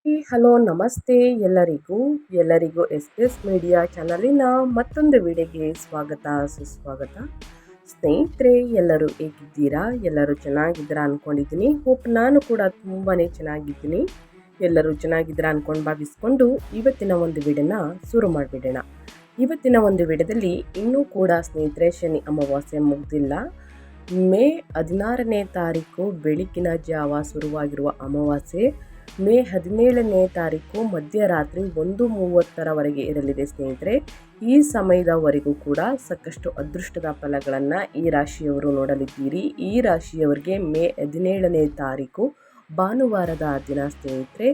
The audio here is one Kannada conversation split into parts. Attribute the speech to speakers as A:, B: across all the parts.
A: ಹಲೋ ನಮಸ್ತೆ ಎಲ್ಲರಿಗೂ ಎಸ್ ಎಸ್ ಮೀಡಿಯಾ ಚಾನಲಿನ ಮತ್ತೊಂದು ವಿಡಿಯೋಗೆ ಸ್ವಾಗತ ಸುಸ್ವಾಗತ. ಸ್ನೇಹಿತರೆ, ಎಲ್ಲರೂ ಹೇಗಿದ್ದೀರಾ? ಎಲ್ಲರೂ ಚೆನ್ನಾಗಿದ್ದೀರಾ ಅಂದ್ಕೊಂಡಿದ್ದೀನಿ. ಹೋಪ್ ನಾನು ಕೂಡ ತುಂಬಾ ಚೆನ್ನಾಗಿದ್ದೀನಿ. ಎಲ್ಲರೂ ಚೆನ್ನಾಗಿದ್ದೀರಾ ಅಂದ್ಕೊಂಡು ಭಾವಿಸ್ಕೊಂಡು ಇವತ್ತಿನ ಒಂದು ವಿಡಿಯೋನ ಶುರು ಮಾಡಿಬಿಡೋಣ. ಇವತ್ತಿನ ಒಂದು ವಿಡಿಯೋದಲ್ಲಿ ಇನ್ನೂ ಕೂಡ ಸ್ನೇಹಿತರೆ ಶನಿ ಅಮಾವಾಸ್ಯೆ ಮುಗ್ದಿಲ್ಲ. ಮೇ 16ನೇ ತಾರೀಕು ಬೆಳಗಿನ ಜಾವ ಶುರುವಾಗಿರುವ ಅಮಾವಾಸ್ಯೆ ಮೇ 17ನೇ ತಾರೀಕು ಮಧ್ಯರಾತ್ರಿ 1:30 ಇರಲಿದೆ ಸ್ನೇಹಿತರೆ. ಈ ಸಮಯದವರೆಗೂ ಕೂಡ ಸಾಕಷ್ಟು ಅದೃಷ್ಟದ ಫಲಗಳನ್ನು ಈ ರಾಶಿಯವರು ನೋಡಲಿದ್ದೀರಿ. ಈ ರಾಶಿಯವರಿಗೆ ಮೇ 17ನೇ ತಾರೀಕು ಭಾನುವಾರದ ದಿನ ಸ್ನೇಹಿತರೆ.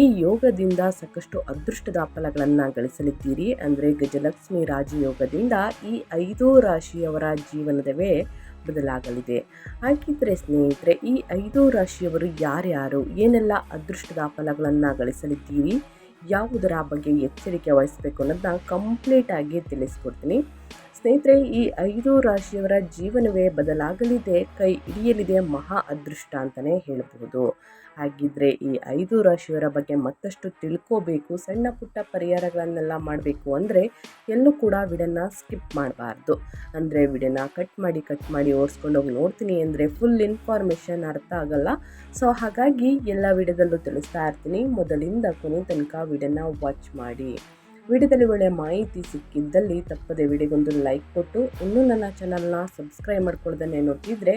A: ಈ ಯೋಗದಿಂದ ಸಾಕಷ್ಟು ಅದೃಷ್ಟದ ಫಲಗಳನ್ನು ಗಳಿಸಲಿದ್ದೀರಿ. ಅಂದರೆ ಗಜಲಕ್ಷ್ಮಿ ರಾಜಯೋಗದಿಂದ ಈ 5 ರಾಶಿಯವರ ಜೀವನದವೇ ಬದಲಾಗಲಿದೆ. ಹಾಗಿದ್ರೆ ಸ್ನೇಹಿತರೆ, ಈ 5 ರಾಶಿಯವರು ಯಾರ್ಯಾರು, ಏನೆಲ್ಲ ಅದೃಷ್ಟದ ಫಲಗಳನ್ನು ಗಳಿಸಲಿದ್ದೀರಿ, ಯಾವುದರ ಬಗ್ಗೆ ಎಚ್ಚರಿಕೆ ವಹಿಸಬೇಕು ಅನ್ನೋದನ್ನ ಕಂಪ್ಲೀಟ್ ಆಗಿ ತಿಳಿಸ್ಕೊಡ್ತೀನಿ ಸ್ನೇಹಿತರೆ. ಈ 5 ರಾಶಿಯವರ ಜೀವನವೇ ಬದಲಾಗಲಿದೆ, ಕೈ ಹಿಡಿಯಲಿದೆ ಮಹಾ ಅದೃಷ್ಟ ಅಂತಲೇ ಹೇಳಬಹುದು. ಹಾಗಿದ್ರೆ ಈ 5 ರಾಶಿಯವರ ಬಗ್ಗೆ ಮತ್ತಷ್ಟು ತಿಳ್ಕೋಬೇಕು, ಸಣ್ಣ ಪುಟ್ಟ ಪರಿಹಾರಗಳನ್ನೆಲ್ಲ ಮಾಡಬೇಕು ಅಂದರೆ ಎಲ್ಲೂ ಕೂಡ ವಿಡಿಯೋನ ಸ್ಕಿಪ್ ಮಾಡಬಾರ್ದು. ಅಂದರೆ ವಿಡಿಯೋನ ಕಟ್ ಮಾಡಿ ಓಡಿಸ್ಕೊಂಡು ಹೋಗಿ ನೋಡ್ತೀನಿ ಅಂದರೆ ಫುಲ್ ಇನ್ಫಾರ್ಮೇಷನ್ ಅರ್ಥ ಆಗಲ್ಲ. ಸೊ ಹಾಗಾಗಿ ಎಲ್ಲ ವಿಡಿಯೋದಲ್ಲೂ ತಿಳಿಸ್ತಾ ಇರ್ತೀನಿ. ಮೊದಲಿಂದ ಕೊನೆ ತನಕ ವಿಡಿಯೋನ ವಾಚ್ ಮಾಡಿ. ವಿಡಿಯೋದಲ್ಲಿ ಒಳ್ಳೆಯ ಮಾಹಿತಿ ಸಿಕ್ಕಿದ್ದಲ್ಲಿ ತಪ್ಪದೆ ವಿಡಿಯೋಗೊಂದು ಲೈಕ್ ಕೊಟ್ಟು, ಇನ್ನೂ ನನ್ನ ಚಾನಲ್ನ ಸಬ್ಸ್ಕ್ರೈಬ್ ಮಾಡ್ಕೊಳ್ಳೋದನ್ನೇ ನೋಡ್ತಿದ್ರೆ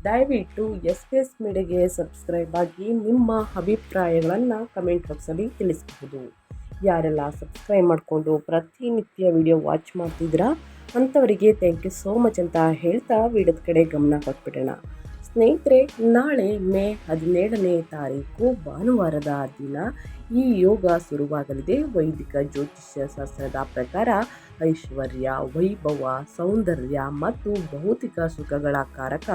A: ದಯವಿಟ್ಟು ಎಸ್ ಎಸ್ ಮೀಡಿಯಾಗೆ ಸಬ್ಸ್ಕ್ರೈಬ್ ಆಗಿ ನಿಮ್ಮ ಅಭಿಪ್ರಾಯಗಳನ್ನು ಕಮೆಂಟ್ ಬಾಕ್ಸಲ್ಲಿ ತಿಳಿಸಬಹುದು. ಯಾರೆಲ್ಲ ಸಬ್ಸ್ಕ್ರೈಬ್ ಮಾಡಿಕೊಂಡು ಪ್ರತಿನಿತ್ಯ ವಿಡಿಯೋ ವಾಚ್ ಮಾಡ್ತಿದ್ದೀರಾ ಅಂಥವರಿಗೆ ಥ್ಯಾಂಕ್ ಯು ಸೋ ಮಚ್ ಅಂತ ಹೇಳ್ತಾ ವಿಡಿಯೋದ ಕಡೆ ಗಮನ ಕೊಟ್ಬಿಡೋಣ. ಸ್ನೇಹಿತರೆ, ನಾಳೆ ಮೇ 17ನೇ ತಾರೀಕು ಭಾನುವಾರದ ದಿನ ಈ ಯೋಗ ಶುರುವಾಗಲಿದೆ. ವೈದಿಕ ಜ್ಯೋತಿಷ್ಯ ಶಾಸ್ತ್ರದ ಪ್ರಕಾರ ಐಶ್ವರ್ಯ, ವೈಭವ, ಸೌಂದರ್ಯ ಮತ್ತು ಭೌತಿಕ ಸುಖಗಳ ಕಾರಕ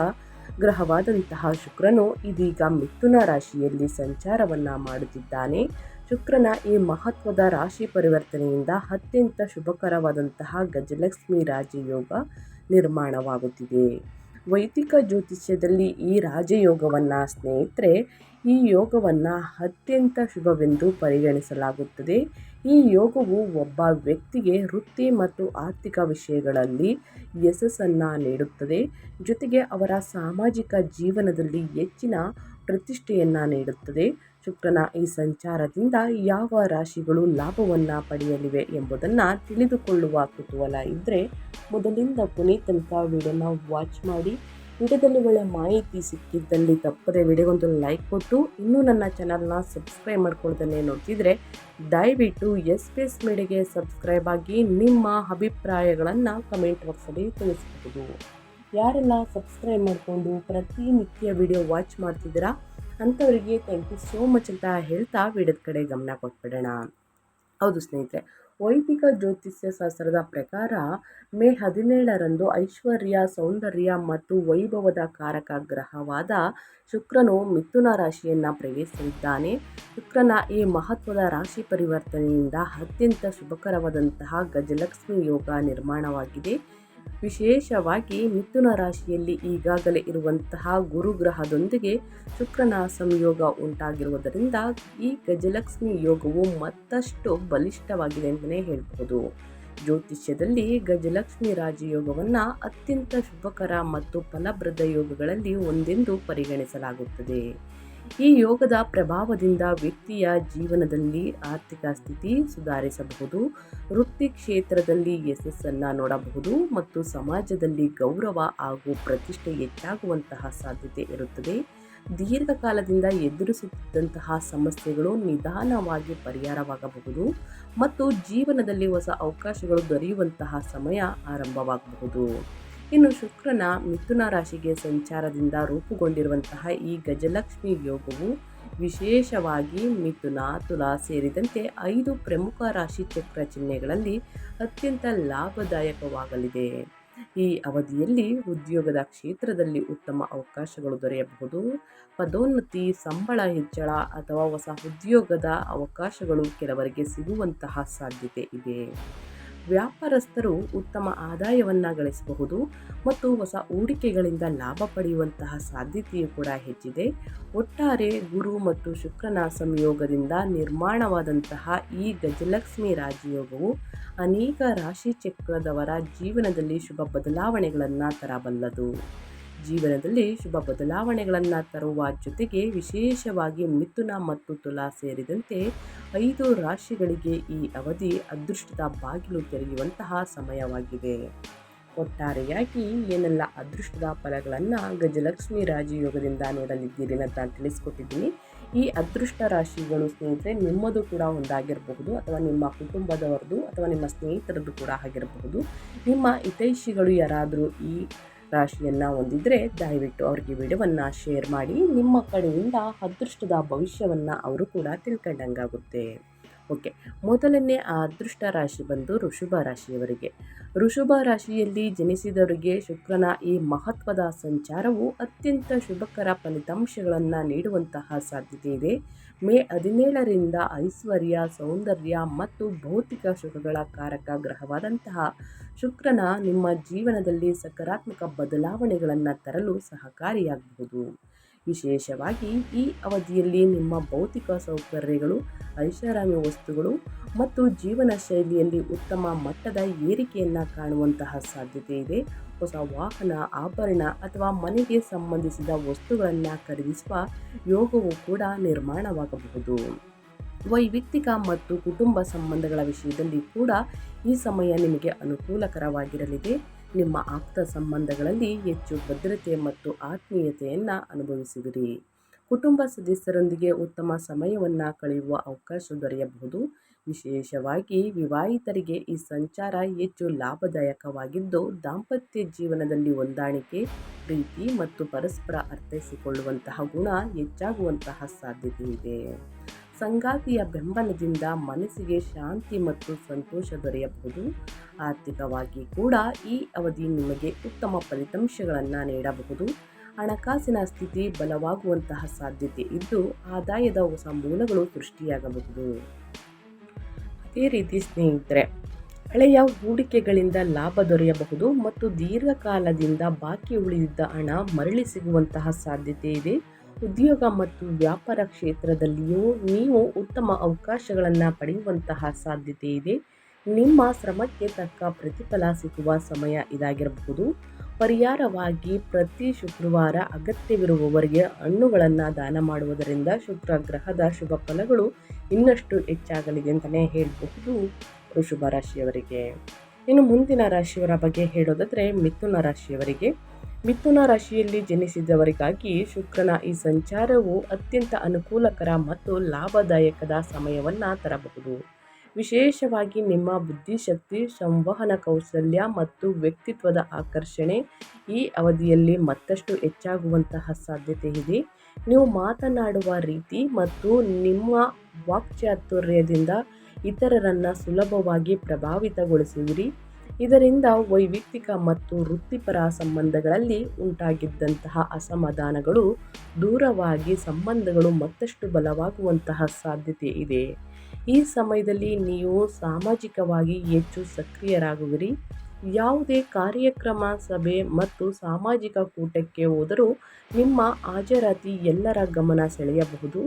A: ಗ್ರಹವಾದಂತಹ ಶುಕ್ರನು ಇದೀಗ ಮಿಥುನ ರಾಶಿಯಲ್ಲಿ ಸಂಚಾರವನ್ನು ಮಾಡುತ್ತಿದ್ದಾನೆ. ಶುಕ್ರನ ಈ ಮಹತ್ವದ ರಾಶಿ ಪರಿವರ್ತನೆಯಿಂದ ಅತ್ಯಂತ ಶುಭಕರವಾದಂತಹ ಗಜಲಕ್ಷ್ಮಿ ರಾಜಯೋಗ ನಿರ್ಮಾಣವಾಗುತ್ತಿದೆ. ವೈದಿಕ ಜ್ಯೋತಿಷ್ಯದಲ್ಲಿ ಈ ರಾಜಯೋಗವನ್ನು ಸ್ನೇಹಿತರೆ, ಈ ಯೋಗವನ್ನು ಅತ್ಯಂತ ಶುಭವೆಂದು ಪರಿಗಣಿಸಲಾಗುತ್ತದೆ. ಈ ಯೋಗವು ಒಬ್ಬ ವ್ಯಕ್ತಿಗೆ ವೃತ್ತಿ ಮತ್ತು ಆರ್ಥಿಕ ವಿಷಯಗಳಲ್ಲಿ ಯಶಸ್ಸನ್ನು ನೀಡುತ್ತದೆ. ಜೊತೆಗೆ ಅವರ ಸಾಮಾಜಿಕ ಜೀವನದಲ್ಲಿ ಹೆಚ್ಚಿನ ಪ್ರತಿಷ್ಠೆಯನ್ನು ನೀಡುತ್ತದೆ. ಶುಕ್ರನ ಈ ಸಂಚಾರದಿಂದ ಯಾವ ರಾಶಿಗಳು ಲಾಭವನ್ನು ಪಡೆಯಲಿವೆ ಎಂಬುದನ್ನು ತಿಳಿದುಕೊಳ್ಳುವ ಕುತೂಹಲ ಇದ್ದರೆ ಮೊದಲಿಂದ ಕೊನೆ ತನಕ ವಿಡಿಯೋನ ವಾಚ್ ಮಾಡಿ. ವಿಡಿಯೋದಲ್ಲಿ ಒಳ್ಳೆಯ ಮಾಹಿತಿ ಸಿಕ್ಕಿದ್ದಲ್ಲಿ ತಪ್ಪದೆ ವಿಡಿಯೋಗೊಂದು ಲೈಕ್ ಕೊಟ್ಟು, ಇನ್ನೂ ನನ್ನ ಚಾನಲ್ನ ಸಬ್ಸ್ಕ್ರೈಬ್ ಮಾಡ್ಕೊಳ್ಳೋದನ್ನೇ ನೋಡ್ತಿದ್ರೆ ದಯವಿಟ್ಟು ಎಸ್ ಎಸ್ ಮೀಡಿಯಾಗೆ ಸಬ್ಸ್ಕ್ರೈಬ್ ಆಗಿ ನಿಮ್ಮ ಅಭಿಪ್ರಾಯಗಳನ್ನು ಕಮೆಂಟ್ ಬಾಕ್ಸಲ್ಲಿ ತಿಳಿಸಬಹುದು. ಯಾರೆಲ್ಲ ಸಬ್ಸ್ಕ್ರೈಬ್ ಮಾಡಿಕೊಂಡು ಪ್ರತಿನಿತ್ಯ ವಿಡಿಯೋ ವಾಚ್ ಮಾಡ್ತಿದ್ದೀರಾ ಅಂಥವರಿಗೆ ಥ್ಯಾಂಕ್ ಯು ಸೋ ಮಚ್ ಅಂತ ಹೇಳ್ತಾ ವಿಡಿಯೋದ ಕಡೆ ಗಮನ ಕೊಟ್ಬಿಡೋಣ. ಹೌದು ಸ್ನೇಹಿತರೆ, ವೈದಿಕ ಜ್ಯೋತಿಷ್ಯ ಶಾಸ್ತ್ರದ ಪ್ರಕಾರ ಮೇ 17ರಂದು ಐಶ್ವರ್ಯ, ಸೌಂದರ್ಯ ಮತ್ತು ವೈಭವದ ಕಾರಕ ಗ್ರಹವಾದ ಶುಕ್ರನು ಮಿಥುನ ರಾಶಿಯನ್ನು ಪ್ರವೇಶಿಸಿದ್ದಾನೆ. ಶುಕ್ರನ ಈ ಮಹತ್ವದ ರಾಶಿ ಪರಿವರ್ತನೆಯಿಂದ ಅತ್ಯಂತ ಶುಭಕರವಾದಂತಹ ಗಜಲಕ್ಷ್ಮಿ ಯೋಗ ನಿರ್ಮಾಣವಾಗಿದೆ. ವಿಶೇಷವಾಗಿ ಮಿಥುನ ರಾಶಿಯಲ್ಲಿ ಈಗಾಗಲೇ ಇರುವಂತಹ ಗುರುಗ್ರಹದೊಂದಿಗೆ ಶುಕ್ರನ ಸಂಯೋಗ ಉಂಟಾಗಿರುವುದರಿಂದ ಈ ಗಜಲಕ್ಷ್ಮಿ ಯೋಗವು ಮತ್ತಷ್ಟು ಬಲಿಷ್ಠವಾಗಿದೆ ಅಂತಲೇ ಹೇಳ್ಬೋದು. ಜ್ಯೋತಿಷ್ಯದಲ್ಲಿ ಗಜಲಕ್ಷ್ಮಿ ರಾಜಯೋಗವನ್ನು ಅತ್ಯಂತ ಶುಭಕರ ಮತ್ತು ಫಲಪ್ರದ ಯೋಗಗಳಲ್ಲಿ ಒಂದೆಂದು ಪರಿಗಣಿಸಲಾಗುತ್ತದೆ. ಈ ಯೋಗದ ಪ್ರಭಾವದಿಂದ ವ್ಯಕ್ತಿಯ ಜೀವನದಲ್ಲಿ ಆರ್ಥಿಕ ಸ್ಥಿತಿ ಸುಧಾರಿಸಬಹುದು, ವೃತ್ತಿ ಕ್ಷೇತ್ರದಲ್ಲಿ ಯಶಸ್ಸನ್ನು ನೋಡಬಹುದು ಮತ್ತು ಸಮಾಜದಲ್ಲಿ ಗೌರವ ಹಾಗೂ ಪ್ರತಿಷ್ಠೆ ಹೆಚ್ಚಾಗುವಂತಹ ಸಾಧ್ಯತೆ ಇರುತ್ತದೆ. ದೀರ್ಘಕಾಲದಿಂದ ಎದುರಿಸುತ್ತಿದ್ದಂತಹ ಸಮಸ್ಯೆಗಳು ನಿಧಾನವಾಗಿ ಪರಿಹಾರವಾಗಬಹುದು ಮತ್ತು ಜೀವನದಲ್ಲಿ ಹೊಸ ಅವಕಾಶಗಳು ದೊರೆಯುವಂತಹ ಸಮಯ ಆರಂಭವಾಗಬಹುದು. ಇನ್ನು ಶುಕ್ರನ ಮಿಥುನ ರಾಶಿಗೆ ಸಂಚಾರದಿಂದ ರೂಪುಗೊಂಡಿರುವಂತಹ ಈ ಗಜಲಕ್ಷ್ಮಿ ಯೋಗವು ವಿಶೇಷವಾಗಿ ಮಿಥುನ, ತುಲಾ ಸೇರಿದಂತೆ 5 ಪ್ರಮುಖ ರಾಶಿ ಚಕ್ರ ಚಿಹ್ನೆಗಳಲ್ಲಿ ಅತ್ಯಂತ ಲಾಭದಾಯಕವಾಗಲಿದೆ. ಈ ಅವಧಿಯಲ್ಲಿ ಉದ್ಯೋಗದ ಕ್ಷೇತ್ರದಲ್ಲಿ ಉತ್ತಮ ಅವಕಾಶಗಳು ದೊರೆಯಬಹುದು. ಪದೋನ್ನತಿ, ಸಂಬಳ ಹೆಚ್ಚಳ ಅಥವಾ ಹೊಸ ಉದ್ಯೋಗದ ಅವಕಾಶಗಳು ಕೆಲವರಿಗೆ ಸಿಗುವಂತಹ ಸಾಧ್ಯತೆ ಇದೆ. ವ್ಯಾಪಾರಸ್ಥರು ಉತ್ತಮ ಆದಾಯವನ್ನು ಗಳಿಸಬಹುದು ಮತ್ತು ಹೊಸ ಹೂಡಿಕೆಗಳಿಂದ ಲಾಭ ಪಡೆಯುವಂತಹ ಸಾಧ್ಯತೆಯೂ ಕೂಡ ಹೆಚ್ಚಿದೆ. ಒಟ್ಟಾರೆ ಗುರು ಮತ್ತು ಶುಕ್ರನ ಸಂಯೋಗದಿಂದ ನಿರ್ಮಾಣವಾದಂತಹ ಈ ಗಜಲಕ್ಷ್ಮಿ ರಾಜಯೋಗವು ಅನೇಕ ರಾಶಿ ಚಕ್ರದವರ ಜೀವನದಲ್ಲಿ ಶುಭ ಬದಲಾವಣೆಗಳನ್ನು ತರಬಲ್ಲದು. ಜೀವನದಲ್ಲಿ ಶುಭ ಬದಲಾವಣೆಗಳನ್ನು ತರುವ ಜೊತೆಗೆ ವಿಶೇಷವಾಗಿ ಮಿಥುನ ಮತ್ತು ತುಲಾ ಸೇರಿದಂತೆ 5 ರಾಶಿಗಳಿಗೆ ಈ ಅವಧಿ ಅದೃಷ್ಟದ ಬಾಗಿಲು ತೆರೆಯುವಂತಹ ಸಮಯವಾಗಿದೆ. ಒಟ್ಟಾರೆಯಾಗಿ ಏನೆಲ್ಲ ಅದೃಷ್ಟದ ಫಲಗಳನ್ನು ಗಜಲಕ್ಷ್ಮಿ ರಾಜಯೋಗದಿಂದ ನೋಡಲಿದ್ದೀರಿ ಅಂತ ತಿಳಿಸ್ಕೊಟ್ಟಿದ್ದೀನಿ. ಈ ಅದೃಷ್ಟ ರಾಶಿಗಳು ಸ್ನೇಹಿತರೆ ನಿಮ್ಮದು ಕೂಡ ಒಂದಾಗಿರಬಹುದು, ಅಥವಾ ನಿಮ್ಮ ಕುಟುಂಬದವರದು ಅಥವಾ ನಿಮ್ಮ ಸ್ನೇಹಿತರದ್ದು ಕೂಡ ಆಗಿರಬಹುದು. ನಿಮ್ಮ ಹಿತೈಷಿಗಳು ಯಾರಾದರೂ ಈ ರಾಶಿಯನ್ನು ಹೊಂದಿದ್ರೆ ದಯವಿಟ್ಟು ಅವ್ರಿಗೆ ವಿಡಿಯೋವನ್ನು ಶೇರ್ ಮಾಡಿ. ನಿಮ್ಮ ಕಡೆಯಿಂದ ಅದೃಷ್ಟದ ಭವಿಷ್ಯವನ್ನು ಅವರು ಕೂಡ ತಿಳ್ಕೊಂಡಂಗಾಗುತ್ತೆ. ಓಕೆ, ಮೊದಲನೇ ಆ ಅದೃಷ್ಟ ರಾಶಿ ಬಂದು ವೃಷಭ ರಾಶಿಯವರಿಗೆ. ವೃಷಭ ರಾಶಿಯಲ್ಲಿ ಜನಿಸಿದವರಿಗೆ ಶುಕ್ರನ ಈ ಮಹತ್ವದ ಸಂಚಾರವು ಅತ್ಯಂತ ಶುಭಕರ ಫಲಿತಾಂಶಗಳನ್ನು ನೀಡುವಂತಹ ಸಾಧ್ಯತೆ ಇದೆ. ಮೇ 17ರಿಂದ ಐಶ್ವರ್ಯ, ಸೌಂದರ್ಯ ಮತ್ತು ಭೌತಿಕ ಸುಖಗಳ ಕಾರಕ ಗ್ರಹವಾದಂತಹ ಶುಕ್ರನ ನಿಮ್ಮ ಜೀವನದಲ್ಲಿ ಸಕಾರಾತ್ಮಕ ಬದಲಾವಣೆಗಳನ್ನು ತರಲು ಸಹಕಾರಿಯಾಗಬಹುದು. ವಿಶೇಷವಾಗಿ ಈ ಅವಧಿಯಲ್ಲಿ ನಿಮ್ಮ ಭೌತಿಕ ಸೌಕರ್ಯಗಳು, ಐಷಾರಾಮಿ ವಸ್ತುಗಳು ಮತ್ತು ಜೀವನ ಶೈಲಿಯಲ್ಲಿ ಉತ್ತಮ ಮಟ್ಟದ ಏರಿಕೆಯನ್ನು ಕಾಣುವಂತಹ ಸಾಧ್ಯತೆ ಇದೆ. ಹೊಸ ವಾಹನ, ಆಭರಣ ಅಥವಾ ಮನೆಗೆ ಸಂಬಂಧಿಸಿದ ವಸ್ತುಗಳನ್ನು ಖರೀದಿಸುವ ಯೋಗವು ಕೂಡ ನಿರ್ಮಾಣವಾಗಬಹುದು. ವೈಯಕ್ತಿಕ ಮತ್ತು ಕುಟುಂಬ ಸಂಬಂಧಗಳ ವಿಷಯದಲ್ಲಿ ಕೂಡ ಈ ಸಮಯ ನಿಮಗೆ ಅನುಕೂಲಕರವಾಗಿರಲಿದೆ. ನಿಮ್ಮ ಆಪ್ತ ಸಂಬಂಧಗಳಲ್ಲಿ ಹೆಚ್ಚು ಭದ್ರತೆ ಮತ್ತು ಆತ್ಮೀಯತೆಯನ್ನು ಅನುಭವಿಸುವಿರಿ. ಕುಟುಂಬ ಸದಸ್ಯರೊಂದಿಗೆ ಉತ್ತಮ ಸಮಯವನ್ನು ಕಳೆಯುವ ಅವಕಾಶ ದೊರೆಯಬಹುದು. ವಿಶೇಷವಾಗಿ ವಿವಾಹಿತರಿಗೆ ಈ ಸಂಚಾರ ಹೆಚ್ಚು ಲಾಭದಾಯಕವಾಗಿದ್ದು, ದಾಂಪತ್ಯ ಜೀವನದಲ್ಲಿ ಹೊಂದಾಣಿಕೆ, ಪ್ರೀತಿ ಮತ್ತು ಪರಸ್ಪರ ಅರ್ಥೈಸಿಕೊಳ್ಳುವಂತಹ ಗುಣ ಹೆಚ್ಚಾಗುವಂತಹ ಸಾಧ್ಯತೆ ಇದೆ. ಸಂಗಾತಿಯ ಬೆಂಬಲದಿಂದ ಮನಸ್ಸಿಗೆ ಶಾಂತಿ ಮತ್ತು ಸಂತೋಷ ದೊರೆಯಬಹುದು. ಆರ್ಥಿಕವಾಗಿ ಕೂಡ ಈ ಅವಧಿ ನಿಮಗೆ ಉತ್ತಮ ಫಲಿತಾಂಶಗಳನ್ನು ನೀಡಬಹುದು. ಹಣಕಾಸಿನ ಸ್ಥಿತಿ ಬಲವಾಗುವಂತಹ ಸಾಧ್ಯತೆ ಇದ್ದು, ಆದಾಯದ ಹೊಸ ಮೂಲಗಳು ಸೃಷ್ಟಿಯಾಗಬಹುದು. ಅದೇ ರೀತಿ ಸ್ನೇಹಿತರೆ, ಹಳೆಯ ಹೂಡಿಕೆಗಳಿಂದ ಲಾಭ ದೊರೆಯಬಹುದು ಮತ್ತು ದೀರ್ಘಕಾಲದಿಂದ ಬಾಕಿ ಉಳಿದಿದ್ದ ಹಣ ಮರಳಿ ಸಿಗುವಂತಹ ಸಾಧ್ಯತೆ ಇದೆ. ಉದ್ಯೋಗ ಮತ್ತು ವ್ಯಾಪಾರ ಕ್ಷೇತ್ರದಲ್ಲಿಯೂ ನೀವು ಉತ್ತಮ ಅವಕಾಶಗಳನ್ನು ಪಡೆಯುವಂತಹ ಸಾಧ್ಯತೆ ಇದೆ. ನಿಮ್ಮ ಶ್ರಮಕ್ಕೆ ತಕ್ಕ ಪ್ರತಿಫಲ ಸಿಗುವ ಸಮಯ ಇದಾಗಿರಬಹುದು. ಪರಿಹಾರವಾಗಿ ಪ್ರತಿ ಶುಕ್ರವಾರ ಅಗತ್ಯವಿರುವವರಿಗೆ ಹಣ್ಣುಗಳನ್ನು ದಾನ ಮಾಡುವುದರಿಂದ ಶುಕ್ರ ಗ್ರಹದ ಶುಭ ಫಲಗಳು ಇನ್ನಷ್ಟು ಹೆಚ್ಚಾಗಲಿದೆ ಅಂತಲೇ ಹೇಳಬಹುದು ವೃಷಭ ರಾಶಿಯವರಿಗೆ. ಇನ್ನು ಮುಂದಿನ ರಾಶಿಯವರ ಬಗ್ಗೆ ಹೇಳೋದಾದರೆ ಮಿಥುನ ರಾಶಿಯವರಿಗೆ. ಮಿಥುನ ರಾಶಿಯಲ್ಲಿ ಜನಿಸಿದವರಿಗಾಗಿ ಶುಕ್ರನ ಈ ಸಂಚಾರವು ಅತ್ಯಂತ ಅನುಕೂಲಕರ ಮತ್ತು ಲಾಭದಾಯಕದ ಸಮಯವನ್ನು ತರಬಹುದು. ವಿಶೇಷವಾಗಿ ನಿಮ್ಮ ಬುದ್ಧಿಶಕ್ತಿ, ಸಂವಹನ ಕೌಶಲ್ಯ ಮತ್ತು ವ್ಯಕ್ತಿತ್ವದ ಆಕರ್ಷಣೆ ಈ ಅವಧಿಯಲ್ಲಿ ಮತ್ತಷ್ಟು ಹೆಚ್ಚಾಗುವಂತಹ ಸಾಧ್ಯತೆ ಇದೆ. ನೀವು ಮಾತನಾಡುವ ರೀತಿ ಮತ್ತು ನಿಮ್ಮ ವಾಕ್ಚಾತುರ್ಯದಿಂದ ಇತರರನ್ನು ಸುಲಭವಾಗಿ ಪ್ರಭಾವಿತಗೊಳಿಸುವಿರಿ. ಇದರಿಂದ ವೈಯಕ್ತಿಕ ಮತ್ತು ವೃತ್ತಿಪರ ಸಂಬಂಧಗಳಲ್ಲಿ ಉಂಟಾಗಿದ್ದಂತಹ ಅಸಮಾಧಾನಗಳು ದೂರವಾಗಿ ಸಂಬಂಧಗಳು ಮತ್ತಷ್ಟು ಬಲವಾಗುವಂತಹ ಸಾಧ್ಯತೆ ಇದೆ. ಈ ಸಮಯದಲ್ಲಿ ನೀವು ಸಾಮಾಜಿಕವಾಗಿ ಹೆಚ್ಚು ಸಕ್ರಿಯರಾಗುವಿರಿ. ಯಾವುದೇ ಕಾರ್ಯಕ್ರಮ, ಸಭೆ ಮತ್ತು ಸಾಮಾಜಿಕ ಕೂಟಕ್ಕೆ ಹೋದರೂ ನಿಮ್ಮ ಹಾಜರಾತಿ ಎಲ್ಲರ ಗಮನ ಸೆಳೆಯಬಹುದು.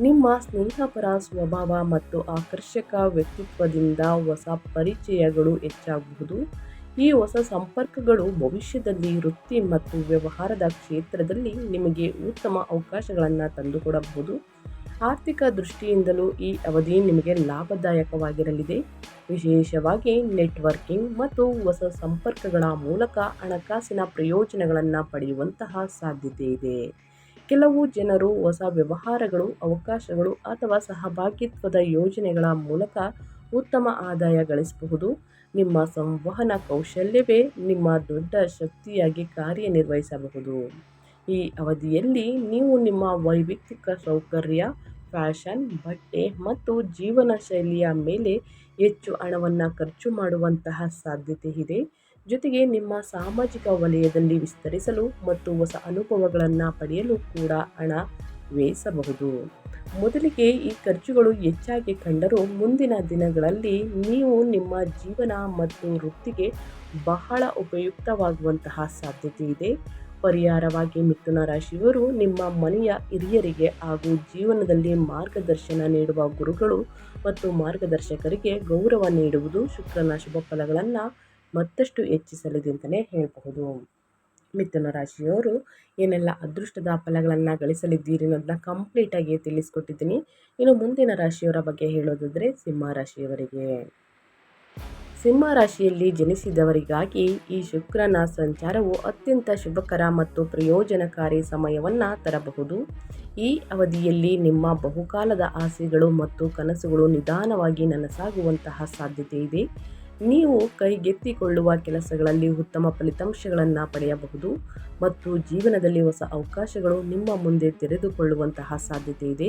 A: ನಿಮ್ಮ ಸ್ನೇಹಪರ ಸ್ವಭಾವ ಮತ್ತು ಆಕರ್ಷಕ ವ್ಯಕ್ತಿತ್ವದಿಂದ ಹೊಸ ಪರಿಚಯಗಳು ಹೆಚ್ಚಾಗಬಹುದು. ಈ ಹೊಸ ಸಂಪರ್ಕಗಳು ಭವಿಷ್ಯದಲ್ಲಿ ವೃತ್ತಿ ಮತ್ತು ವ್ಯವಹಾರದ ಕ್ಷೇತ್ರದಲ್ಲಿ ನಿಮಗೆ ಉತ್ತಮ ಅವಕಾಶಗಳನ್ನು ತಂದುಕೊಡಬಹುದು. ಆರ್ಥಿಕ ದೃಷ್ಟಿಯಿಂದಲೂ ಈ ಅವಧಿ ನಿಮಗೆ ಲಾಭದಾಯಕವಾಗಿರಲಿದೆ. ವಿಶೇಷವಾಗಿ ನೆಟ್ವರ್ಕಿಂಗ್ ಮತ್ತು ಹೊಸ ಸಂಪರ್ಕಗಳ ಮೂಲಕ ಹಣಕಾಸಿನ ಪ್ರಯೋಜನಗಳನ್ನು ಪಡೆಯುವಂತಹ ಸಾಧ್ಯತೆ ಇದೆ. ಕೆಲವು ಜನರು ಹೊಸ ವ್ಯವಹಾರಗಳು, ಅವಕಾಶಗಳು ಅಥವಾ ಸಹಭಾಗಿತ್ವದ ಯೋಜನೆಗಳ ಮೂಲಕ ಉತ್ತಮ ಆದಾಯ ಗಳಿಸಬಹುದು. ನಿಮ್ಮ ಸಂವಹನ ಕೌಶಲ್ಯವೇ ನಿಮ್ಮ ದೊಡ್ಡ ಶಕ್ತಿಯಾಗಿ ಕಾರ್ಯನಿರ್ವಹಿಸಬಹುದು. ಈ ಅವಧಿಯಲ್ಲಿ ನೀವು ನಿಮ್ಮ ವೈಯಕ್ತಿಕ ಸೌಕರ್ಯ, ಫ್ಯಾಷನ್, ಬಟ್ಟೆ ಮತ್ತು ಜೀವನ ಶೈಲಿಯ ಮೇಲೆ ಹೆಚ್ಚು ಹಣವನ್ನು ಖರ್ಚು ಮಾಡುವಂತಹ ಸಾಧ್ಯತೆ ಇದೆ. ಜೊತೆಗೆ ನಿಮ್ಮ ಸಾಮಾಜಿಕ ವಲಯದಲ್ಲಿ ವಿಸ್ತರಿಸಲು ಮತ್ತು ಹೊಸ ಅನುಭವಗಳನ್ನು ಪಡೆಯಲು ಕೂಡ ಹಣ ವ್ಯಯಿಸಬಹುದು. ಮೊದಲಿಗೆ ಈ ಖರ್ಚುಗಳು ಹೆಚ್ಚಾಗಿ ಕಂಡರೂ ಮುಂದಿನ ದಿನಗಳಲ್ಲಿ ನೀವು ನಿಮ್ಮ ಜೀವನ ಮತ್ತು ವೃತ್ತಿಗೆ ಬಹಳ ಉಪಯುಕ್ತವಾಗುವಂತಹ ಸಾಧ್ಯತೆ ಇದೆ. ಪರಿಹಾರವಾಗಿ ಮಿಥುನ ರಾಶಿಯವರು ನಿಮ್ಮ ಮನೆಯ ಹಿರಿಯರಿಗೆ ಹಾಗೂ ಜೀವನದಲ್ಲಿ ಮಾರ್ಗದರ್ಶನ ನೀಡುವ ಗುರುಗಳು ಮತ್ತು ಮಾರ್ಗದರ್ಶಕರಿಗೆ ಗೌರವ ನೀಡುವುದು ಶುಕ್ರನ ಶುಭ ಫಲಗಳನ್ನು ಮತ್ತಷ್ಟು ಹೆಚ್ಚಿಸಲಿದೆ ಅಂತಲೇ ಹೇಳಬಹುದು. ಮಿಥುನ ರಾಶಿಯವರು ಏನೆಲ್ಲ ಅದೃಷ್ಟದ ಫಲಗಳನ್ನು ಗಳಿಸಲಿದ್ದೀರಿ ಅನ್ನೋದನ್ನ ಕಂಪ್ಲೀಟಾಗಿ ತಿಳಿಸ್ಕೊಟ್ಟಿದ್ದೀನಿ. ಇನ್ನು ಮುಂದಿನ ರಾಶಿಯವರ ಬಗ್ಗೆ ಹೇಳೋದಾದರೆ ಸಿಂಹ ರಾಶಿಯವರಿಗೆ. ಸಿಂಹ ರಾಶಿಯಲ್ಲಿ ಜನಿಸಿದವರಿಗಾಗಿ ಈ ಶುಕ್ರನ ಸಂಚಾರವು ಅತ್ಯಂತ ಶುಭಕರ ಮತ್ತು ಪ್ರಯೋಜನಕಾರಿ ಸಮಯವನ್ನು ತರಬಹುದು. ಈ ಅವಧಿಯಲ್ಲಿ ನಿಮ್ಮ ಬಹುಕಾಲದ ಆಸೆಗಳು ಮತ್ತು ಕನಸುಗಳು ನಿಧಾನವಾಗಿ ನನಸಾಗುವಂತಹ ಸಾಧ್ಯತೆ ಇದೆ. ನೀವು ಕೈಗೆತ್ತಿಕೊಳ್ಳುವ ಕೆಲಸಗಳಲ್ಲಿ ಉತ್ತಮ ಫಲಿತಾಂಶಗಳನ್ನು ಪಡೆಯಬಹುದು ಮತ್ತು ಜೀವನದಲ್ಲಿ ಹೊಸ ಅವಕಾಶಗಳು ನಿಮ್ಮ ಮುಂದೆ ತೆರೆದುಕೊಳ್ಳುವಂತಹ ಸಾಧ್ಯತೆ ಇದೆ.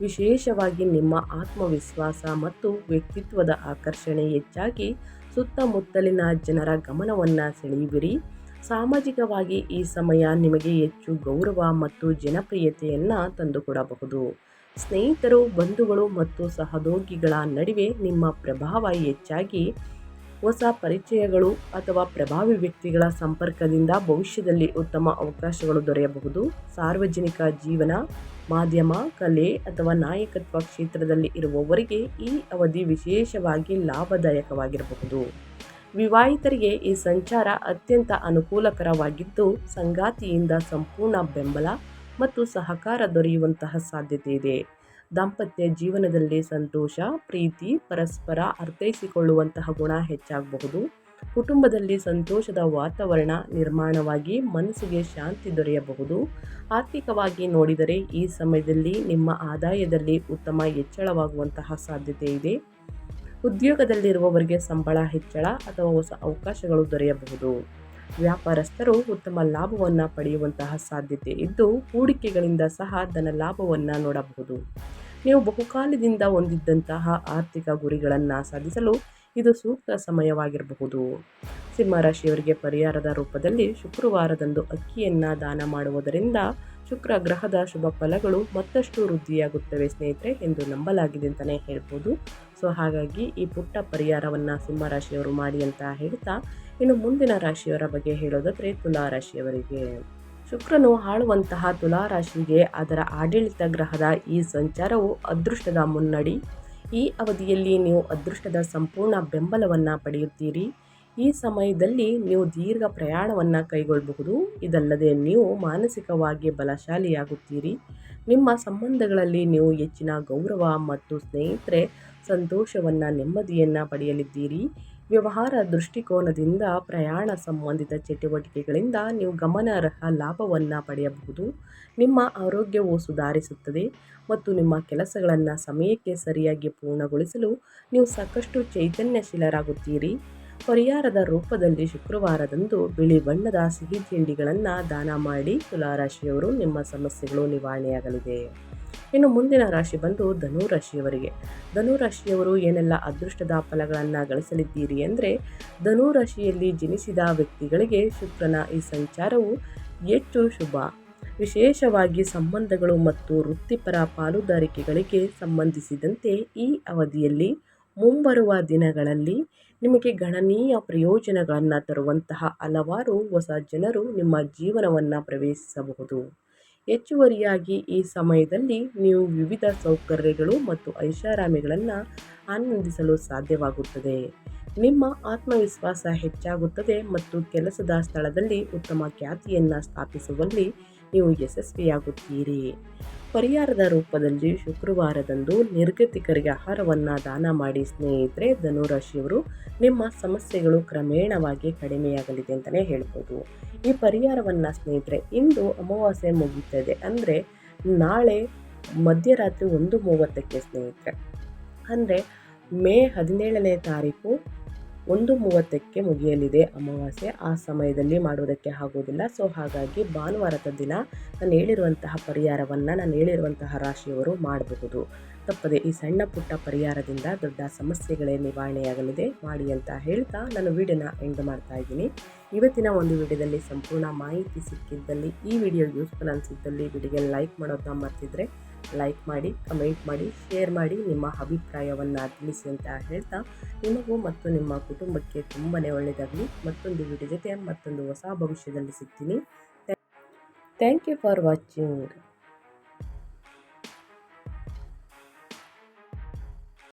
A: ವಿಶೇಷವಾಗಿ ನಿಮ್ಮ ಆತ್ಮವಿಶ್ವಾಸ ಮತ್ತು ವ್ಯಕ್ತಿತ್ವದ ಆಕರ್ಷಣೆ ಹೆಚ್ಚಾಗಿ ಸುತ್ತಮುತ್ತಲಿನ ಜನರ ಗಮನವನ್ನು ಸೆಳೆಯುವಿರಿ. ಸಾಮಾಜಿಕವಾಗಿ ಈ ಸಮಯ ನಿಮಗೆ ಹೆಚ್ಚು ಗೌರವ ಮತ್ತು ಜನಪ್ರಿಯತೆಯನ್ನು ತಂದುಕೊಡಬಹುದು. ಸ್ನೇಹಿತರು, ಬಂಧುಗಳು ಮತ್ತು ಸಹೋದ್ಯೋಗಿಗಳ ನಡುವೆ ನಿಮ್ಮ ಪ್ರಭಾವ ಹೆಚ್ಚಾಗಿ ಹೊಸ ಪರಿಚಯಗಳು ಅಥವಾ ಪ್ರಭಾವಿ ವ್ಯಕ್ತಿಗಳ ಸಂಪರ್ಕದಿಂದ ಭವಿಷ್ಯದಲ್ಲಿ ಉತ್ತಮ ಅವಕಾಶಗಳು ದೊರೆಯಬಹುದು. ಸಾರ್ವಜನಿಕ ಜೀವನ, ಮಾಧ್ಯಮ, ಕಲೆ ಅಥವಾ ನಾಯಕತ್ವ ಕ್ಷೇತ್ರದಲ್ಲಿ ಇರುವವರಿಗೆ ಈ ಅವಧಿ ವಿಶೇಷವಾಗಿ ಲಾಭದಾಯಕವಾಗಿರಬಹುದು. ವಿವಾಹಿತರಿಗೆ ಈ ಸಂಚಾರ ಅತ್ಯಂತ ಅನುಕೂಲಕರವಾಗಿದ್ದು, ಸಂಗಾತಿಯಿಂದ ಸಂಪೂರ್ಣ ಬೆಂಬಲ ಮತ್ತು ಸಹಕಾರ ದೊರೆಯುವಂತಹ ಸಾಧ್ಯತೆ ಇದೆ. ದಾಂಪತ್ಯ ಜೀವನದಲ್ಲಿ ಸಂತೋಷ, ಪ್ರೀತಿ, ಪರಸ್ಪರ ಅರ್ಥೈಸಿಕೊಳ್ಳುವಂತಹ ಗುಣ ಹೆಚ್ಚಾಗಬಹುದು. ಕುಟುಂಬದಲ್ಲಿ ಸಂತೋಷದ ವಾತಾವರಣ ನಿರ್ಮಾಣವಾಗಿ ಮನಸ್ಸಿಗೆ ಶಾಂತಿ ದೊರೆಯಬಹುದು. ಆರ್ಥಿಕವಾಗಿ ನೋಡಿದರೆ ಈ ಸಮಯದಲ್ಲಿ ನಿಮ್ಮ ಆದಾಯದಲ್ಲಿ ಉತ್ತಮ ಹೆಚ್ಚಳವಾಗುವಂತಹ ಸಾಧ್ಯತೆ ಇದೆ. ಉದ್ಯೋಗದಲ್ಲಿರುವವರಿಗೆ ಸಂಬಳ ಹೆಚ್ಚಳ ಅಥವಾ ಹೊಸ ಅವಕಾಶಗಳು ದೊರೆಯಬಹುದು. ವ್ಯಾಪಾರಸ್ಥರು ಉತ್ತಮ ಲಾಭವನ್ನು ಪಡೆಯುವಂತಹ ಸಾಧ್ಯತೆ ಇದ್ದು, ಹೂಡಿಕೆಗಳಿಂದ ಸಹ ಧನ ಲಾಭವನ್ನು ನೋಡಬಹುದು. ನೀವು ಬಹುಕಾಲದಿಂದ ಹೊಂದಿದ್ದಂತಹ ಆರ್ಥಿಕ ಗುರಿಗಳನ್ನು ಸಾಧಿಸಲು ಇದು ಸೂಕ್ತ ಸಮಯವಾಗಿರಬಹುದು. ಸಿಂಹರಾಶಿಯವರಿಗೆ ಪರಿಹಾರದ ರೂಪದಲ್ಲಿ ಶುಕ್ರವಾರದಂದು ಅಕ್ಕಿಯನ್ನು ದಾನ ಮಾಡುವುದರಿಂದ ಶುಕ್ರ ಗ್ರಹದ ಶುಭ ಫಲಗಳು ಮತ್ತಷ್ಟು ವೃದ್ಧಿಯಾಗುತ್ತವೆ ಸ್ನೇಹಿತರೆ ಎಂದು ನಂಬಲಾಗಿದೆ ಅಂತಲೇ ಹೇಳ್ಬೋದು. ಸೊ ಹಾಗಾಗಿ ಈ ಪುಟ್ಟ ಪರಿಹಾರವನ್ನು ಸಿಂಹರಾಶಿಯವರು ಮಾಡಿ ಅಂತ ಹೇಳ್ತಾ, ಇನ್ನು ಮುಂದಿನ ರಾಶಿಯವರ ಬಗ್ಗೆ ಹೇಳೋದಾದರೆ ತುಲಾರಾಶಿಯವರಿಗೆ. ಶುಕ್ರನು ಆಳುವಂತಹ ತುಲಾರಾಶಿಗೆ ಅದರ ಆಡಳಿತ ಗ್ರಹದ ಈ ಸಂಚಾರವು ಅದೃಷ್ಟದ ಮುನ್ನಡಿ. ಈ ಅವಧಿಯಲ್ಲಿ ನೀವು ಅದೃಷ್ಟದ ಸಂಪೂರ್ಣ ಬೆಂಬಲವನ್ನು ಪಡೆಯುತ್ತೀರಿ. ಈ ಸಮಯದಲ್ಲಿ ನೀವು ದೀರ್ಘ ಪ್ರಯಾಣವನ್ನು ಕೈಗೊಳ್ಳಬಹುದು. ಇದಲ್ಲದೆ ನೀವು ಮಾನಸಿಕವಾಗಿ ಬಲಶಾಲಿಯಾಗುತ್ತೀರಿ. ನಿಮ್ಮ ಸಂಬಂಧಗಳಲ್ಲಿ ನೀವು ಹೆಚ್ಚಿನ ಗೌರವ ಮತ್ತು ಸ್ನೇಹಿತರೆ ಸಂತೋಷವನ್ನು ನೆಮ್ಮದಿಯನ್ನು ಪಡೆಯಲಿದ್ದೀರಿ. ವ್ಯವಹಾರ ದೃಷ್ಟಿಕೋನದಿಂದ ಪ್ರಯಾಣ ಸಂಬಂಧಿತ ಚಟುವಟಿಕೆಗಳಿಂದ ನೀವು ಗಮನಾರ್ಹ ಲಾಭವನ್ನು ಪಡೆಯಬಹುದು. ನಿಮ್ಮ ಆರೋಗ್ಯವು ಸುಧಾರಿಸುತ್ತದೆ ಮತ್ತು ನಿಮ್ಮ ಕೆಲಸಗಳನ್ನು ಸಮಯಕ್ಕೆ ಸರಿಯಾಗಿ ಪೂರ್ಣಗೊಳಿಸಲು ನೀವು ಸಾಕಷ್ಟು ಚೈತನ್ಯಶೀಲರಾಗುತ್ತೀರಿ. ಪರಿಹಾರದ ರೂಪದಲ್ಲಿ ಶುಕ್ರವಾರದಂದು ಬಿಳಿ ಬಣ್ಣದ ಸಿಹಿ ತಿಂಡಿಗಳನ್ನು ದಾನ ಮಾಡಿ ತುಲಾರಾಶಿಯವರು ನಿಮ್ಮ ಸಮಸ್ಯೆಗಳು ನಿವಾರಣೆಯಾಗಲಿದೆ. ಇನ್ನು ಮುಂದಿನ ರಾಶಿ ಬಂದು ಧನುರಾಶಿಯವರಿಗೆ. ಧನುರಾಶಿಯವರು ಏನೆಲ್ಲ ಅದೃಷ್ಟದ ಫಲಗಳನ್ನು ಗಳಿಸಲಿದ್ದೀರಿ ಅಂದರೆ, ಧನುರಾಶಿಯಲ್ಲಿ ಜನಿಸಿದ ವ್ಯಕ್ತಿಗಳಿಗೆ ಶುಕ್ರನ ಈ ಸಂಚಾರವು ಹೆಚ್ಚು ಶುಭ. ವಿಶೇಷವಾಗಿ ಸಂಬಂಧಗಳು ಮತ್ತು ವೃತ್ತಿಪರ ಪಾಲುದಾರಿಕೆಗಳಿಗೆ ಸಂಬಂಧಿಸಿದಂತೆ ಈ ಅವಧಿಯಲ್ಲಿ ಮುಂಬರುವ ದಿನಗಳಲ್ಲಿ ನಿಮಗೆ ಗಣನೀಯ ಪ್ರಯೋಜನಗಳನ್ನು ತರುವಂತಹ ಹಲವಾರು ಹೊಸ ಜನರು ನಿಮ್ಮ ಜೀವನವನ್ನು ಪ್ರವೇಶಿಸಬಹುದು. ಹೆಚ್ಚುವರಿಯಾಗಿ ಈ ಸಮಯದಲ್ಲಿ ನೀವು ವಿವಿಧ ಸೌಕರ್ಯಗಳು ಮತ್ತು ಐಷಾರಾಮಿಗಳನ್ನು ಆನಂದಿಸಲು ಸಾಧ್ಯವಾಗುತ್ತದೆ. ನಿಮ್ಮ ಆತ್ಮವಿಶ್ವಾಸ ಹೆಚ್ಚಾಗುತ್ತದೆ ಮತ್ತು ಕೆಲಸದ ಸ್ಥಳದಲ್ಲಿ ಉತ್ತಮ ಖ್ಯಾತಿಯನ್ನು ಸ್ಥಾಪಿಸುವಲ್ಲಿ ನೀವು ಯಶಸ್ವಿಯಾಗುತ್ತೀರಿ. ಪರಿಹಾರದ ರೂಪದಲ್ಲಿ ಶುಕ್ರವಾರದಂದು ನಿರ್ಗತಿಕರಿಗೆ ಆಹಾರವನ್ನು ದಾನ ಮಾಡಿ ಸ್ನೇಹಿತರೆ. ಧನುರಾಶಿಯವರು ನಿಮ್ಮ ಸಮಸ್ಯೆಗಳು ಕ್ರಮೇಣವಾಗಿ ಕಡಿಮೆಯಾಗಲಿದೆ ಅಂತಲೇ ಹೇಳ್ಬೋದು. ಈ ಪರಿಹಾರವನ್ನು ಸ್ನೇಹಿತರೆ ಇಂದು ಅಮಾವಾಸ್ಯೆ ಮುಗಿಯುತ್ತದೆ ಅಂದರೆ ನಾಳೆ ಮಧ್ಯರಾತ್ರಿ 1:30ಕ್ಕೆ ಸ್ನೇಹಿತರೆ, ಅಂದರೆ ಮೇ 17ನೇ ತಾರೀಕು 1:30ಕ್ಕೆ ಮುಗಿಯಲಿದೆ ಅಮಾವಾಸ್ಯೆ. ಆ ಸಮಯದಲ್ಲಿ ಮಾಡುವುದಕ್ಕೆ ಆಗೋದಿಲ್ಲ. ಸೊ ಹಾಗಾಗಿ ಭಾನುವಾರದ ದಿನ ನಾನು ಹೇಳಿರುವಂತಹ ಪರಿಹಾರವನ್ನು ನಾನು ಹೇಳಿರುವಂತಹ ರಾಶಿಯವರು ಮಾಡಬಹುದು. ತಪ್ಪದೆ ಈ ಸಣ್ಣ ಪುಟ್ಟ ಪರಿಹಾರದಿಂದ ದೊಡ್ಡ ಸಮಸ್ಯೆಗಳೇ ನಿವಾರಣೆಯಾಗಲಿದೆ ಮಾಡಿ ಅಂತ ಹೇಳ್ತಾ ನಾನು ವಿಡಿಯೋನ ಎಂಡ್ ಮಾಡ್ತಾ ಇದ್ದೀನಿ. ಇವತ್ತಿನ ಒಂದು ವಿಡಿಯೋದಲ್ಲಿ ಸಂಪೂರ್ಣ ಮಾಹಿತಿ ಸಿಕ್ಕಿದ್ದಲ್ಲಿ, ಈ ವಿಡಿಯೋ ಯೂಸ್ಫುಲ್ ಅನಿಸಿದ್ದಲ್ಲಿ ವಿಡಿಯೋಗೆ ಲೈಕ್ ಮಾಡೋದನ್ನ ಮರ್ತಿದ್ರೆ ಲೈಕ್ ಮಾಡಿ, ಕಮೆಂಟ್ ಮಾಡಿ, ಶೇರ್ ಮಾಡಿ, ನಿಮ್ಮ ಅಭಿಪ್ರಾಯವನ್ನು ತಿಳಿಸಿ ಅಂತ ಹೇಳ್ತಾ ನಿಮಗೂ ಮತ್ತು ನಿಮ್ಮ ಕುಟುಂಬಕ್ಕೆ ತುಂಬಾ ಒಳ್ಳೆಯದಾಗಲಿ. ಮತ್ತೊಂದು ವಿಡಿಯೋ ಜೊತೆ ಮತ್ತೊಂದು ಹೊಸ ಭವಿಷ್ಯದಲ್ಲಿ ಸಿಗ್ತೀನಿ. Thank you for watching.